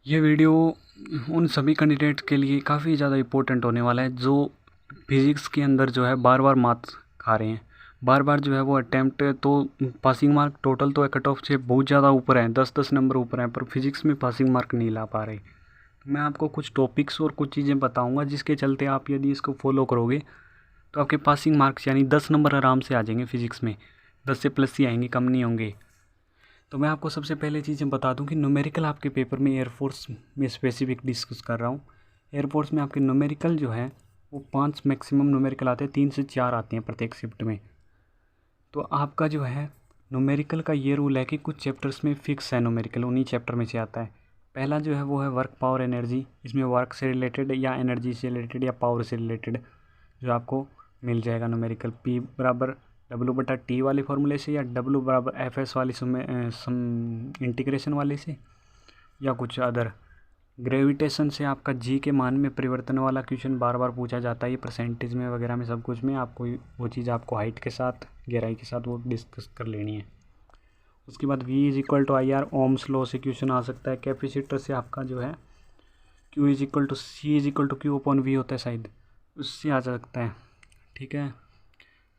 ये वीडियो उन सभी कैंडिडेट के लिए काफ़ी ज़्यादा इम्पोर्टेंट होने वाला है जो फिज़िक्स के अंदर जो है बार बार मार्क्स खा रहे हैं, बार बार जो है वो अटैम्प्ट। तो पासिंग मार्क टोटल तो कट ऑफ से बहुत ज़्यादा ऊपर है, 10-10 नंबर ऊपर है, पर फिज़िक्स में पासिंग मार्क नहीं ला पा रहे। तो मैं आपको कुछ टॉपिक्स और कुछ चीज़ें बताऊँगा जिसके चलते आप यदि इसको फॉलो करोगे तो आपके पासिंग मार्क्स यानी 10 नंबर आराम से आ जाएंगे फिज़िक्स में, 10 से प्लस ही आएंगे, कम नहीं होंगे। तो मैं आपको सबसे पहले चीज़ें बता दूं कि न्यूमेरिकल आपके पेपर में एयरफोर्स में स्पेसिफिक डिस्कस कर रहा हूँ। एयरफोर्स में आपके न्यूमेरिकल जो है वो 5 मैक्सिमम न्यूमेरिकल आते हैं, 3 से 4 आते हैं प्रत्येक शिफ्ट में। तो आपका जो है न्यूमेरिकल का ये रूल है कि कुछ चैप्टर्स में फिक्स है न्यूमेरिकल, उन्हीं चैप्टर में से आता है। पहला जो है वो है वर्क पावर एनर्जी, इसमें वर्क से रिलेटेड या एनर्जी से रिलेटेड या पावर से रिलेटेड जो आपको मिल जाएगा न्यूमेरिकल। P बराबर W/T वाले फार्मूले से, या W बराबर FS वाली इंटीग्रेशन वाले से, या कुछ अदर। ग्रेविटेशन से आपका G के मान में परिवर्तन वाला क्वेश्चन बार बार पूछा जाता है, ये परसेंटेज में वगैरह में सब कुछ में आपको वो चीज़ आपको हाइट के साथ गहराई के साथ वो डिस्कस कर लेनी है। उसके बाद V=IR, ओम्स लॉ से क्वेश्चन आ सकता है। कैपेसिटर से आपका जो है Q=C=Q/V होता है शायद, उससे आ सकता है। ठीक है,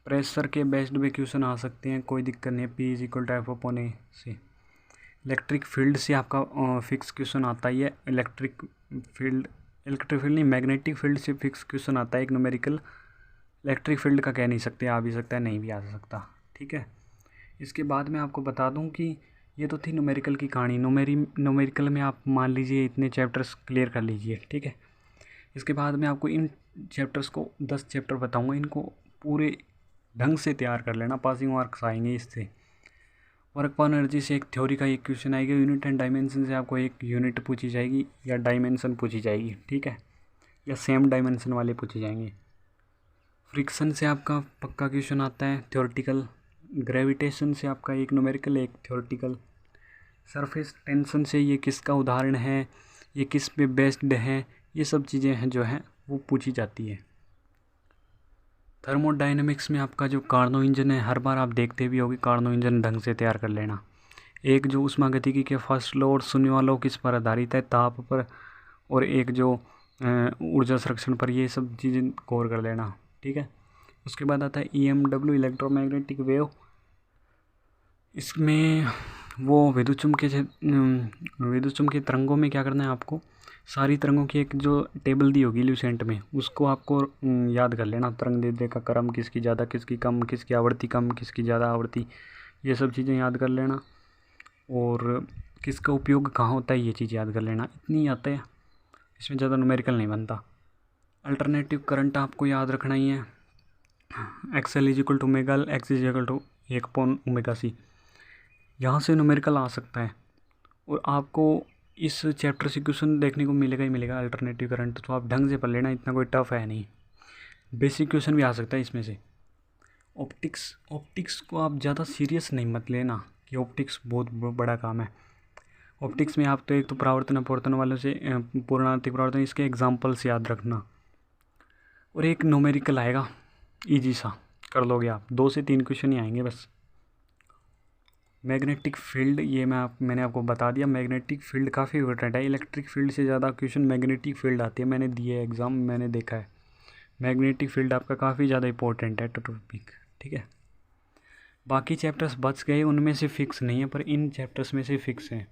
प्रेशर के बेस्ड भी क्वेश्चन आ सकते हैं, कोई दिक्कत नहीं है। P=F/A से। इलेक्ट्रिक फील्ड से आपका फिक्स क्वेश्चन आता ही है। इलेक्ट्रिक फील्ड नहीं, मैग्नेटिक फील्ड से फिक्स क्वेश्चन आता है एक न्यूमेरिकल। इलेक्ट्रिक फील्ड का कह नहीं सकते, आ भी सकता है, नहीं भी आ सकता। ठीक है, इसके बाद मैं आपको बता दूं कि ये तो थी न्यूमेरिकल की कहानी। न्यूमेरिकल में आप मान लीजिए इतने चैप्टर्स क्लियर कर लीजिए। ठीक है, इसके बाद मैं आपको इन चैप्टर्स को 10 चैप्टर बताऊंगा, इनको पूरे ढंग से तैयार कर लेना, पासिंग मार्क्स आएंगे इससे। वर्क पावर एनर्जी से एक थ्योरी का एक क्वेश्चन आएगा। यूनिट एंड डायमेंशन से आपको एक यूनिट पूछी जाएगी या डायमेंशन पूछी जाएगी। ठीक है, या सेम डायमेंशन वाले पूछे जाएंगे। फ्रिक्शन से आपका पक्का क्वेश्चन आता है थ्योरेटिकल। ग्रेविटेशन से आपका एक न्यूमेरिकल एक थ्योरेटिकल। सरफेस टेंशन से ये किसका उदाहरण है, ये किस पे बेस्ड है, ये सब चीज़ें हैं जो हैं वो पूछी जाती है। थर्मोडायनेमिक्स में आपका जो कार्नो इंजन है, हर बार आप देखते भी होगे, कार्नो इंजन ढंग से तैयार कर लेना। एक जो ऊष्मागतिकी के फर्स्ट लॉ और शून्य लॉ किस पर आधारित है, ताप पर, और एक जो ऊर्जा संरक्षण पर, ये सब चीज़ें कवर कर लेना। ठीक है, उसके बाद आता है EMW, इलेक्ट्रोमैग्नेटिक वेव। इसमें वो विद्युत चुम्बकीय तरंगों में क्या करना है आपको, सारी तरंगों की एक जो टेबल दी होगी ल्यूसेंट में, उसको आपको याद कर लेना। तरंग दैर्ध्य का क्रम, किसकी ज़्यादा किसकी कम, किसकी आवृत्ति कम किसकी ज़्यादा आवृत्ति, ये सब चीज़ें याद कर लेना। और किसका उपयोग कहाँ होता है, ये चीज़ याद कर लेना। इतनी आता है, इसमें ज़्यादा न्यूमेरिकल नहीं बनता। अल्टरनेटिव करंट आपको याद रखना ही है। XL=ω, X=1/ωc। यहाँ से न्यूमेरिकल आ सकता है, और आपको इस चैप्टर से क्वेश्चन देखने को मिलेगा ही मिलेगा अल्टरनेटिव करंट। तो आप ढंग से पढ़ लेना, इतना कोई टफ है नहीं। बेसिक क्वेश्चन भी आ सकता है इसमें से। ऑप्टिक्स को आप ज़्यादा सीरियस नहीं मत लेना कि ऑप्टिक्स बहुत बड़ा काम है। ऑप्टिक्स में आप तो एक तो परावर्तन अपवर्तन वालों से पूर्णावर्ती परावर्तन, इसके एग्जाम्पल्स याद रखना, और एक न्यूमेरिकल आएगा ईजी सा, कर लोगे आप। 2 से 3 क्वेश्चन ही आएंगे बस। मैग्नेटिक फील्ड, ये मैंने आपको बता दिया। मैग्नेटिक फील्ड काफ़ी इम्पोर्टेंट है, इलेक्ट्रिक फील्ड से ज़्यादा क्वेश्चन मैग्नेटिक फील्ड आती है। मैंने दिए एग्ज़ाम, मैंने देखा है। मैग्नेटिक फील्ड आपका काफ़ी ज़्यादा इंपॉर्टेंट है टॉपिक। ठीक है, बाकी चैप्टर्स बच गए, उनमें से फिक्स नहीं है, पर इन चैप्टर्स में से फिक्स हैं।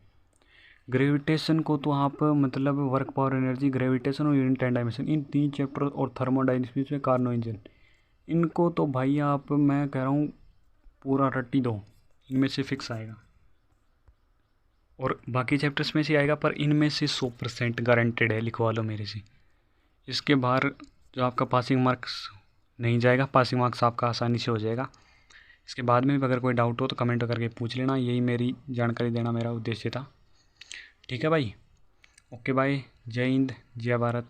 ग्रेविटेशन को तो आप मतलब वर्क पावर एनर्जी, ग्रेविटेशन और unit and dimension, in 3 chapter, और थर्मोडायनेमिक्स में कार्नो इंजन, इनको तो भाई आप, मैं कह रहा हूँ पूरा रट्टी दो, इनमें से फिक्स आएगा। और बाकी चैप्टर्स में से आएगा, पर इनमें से 100% गारंटेड है, लिखवा लो मेरे से। इसके बाहर जो आपका पासिंग मार्क्स नहीं जाएगा, पासिंग मार्क्स आपका आसानी से हो जाएगा। इसके बाद में भी अगर कोई डाउट हो तो कमेंट करके पूछ लेना, यही मेरी जानकारी देना मेरा उद्देश्य था। ठीक है भाई, ओके बाय, जय हिंद, जय भारत।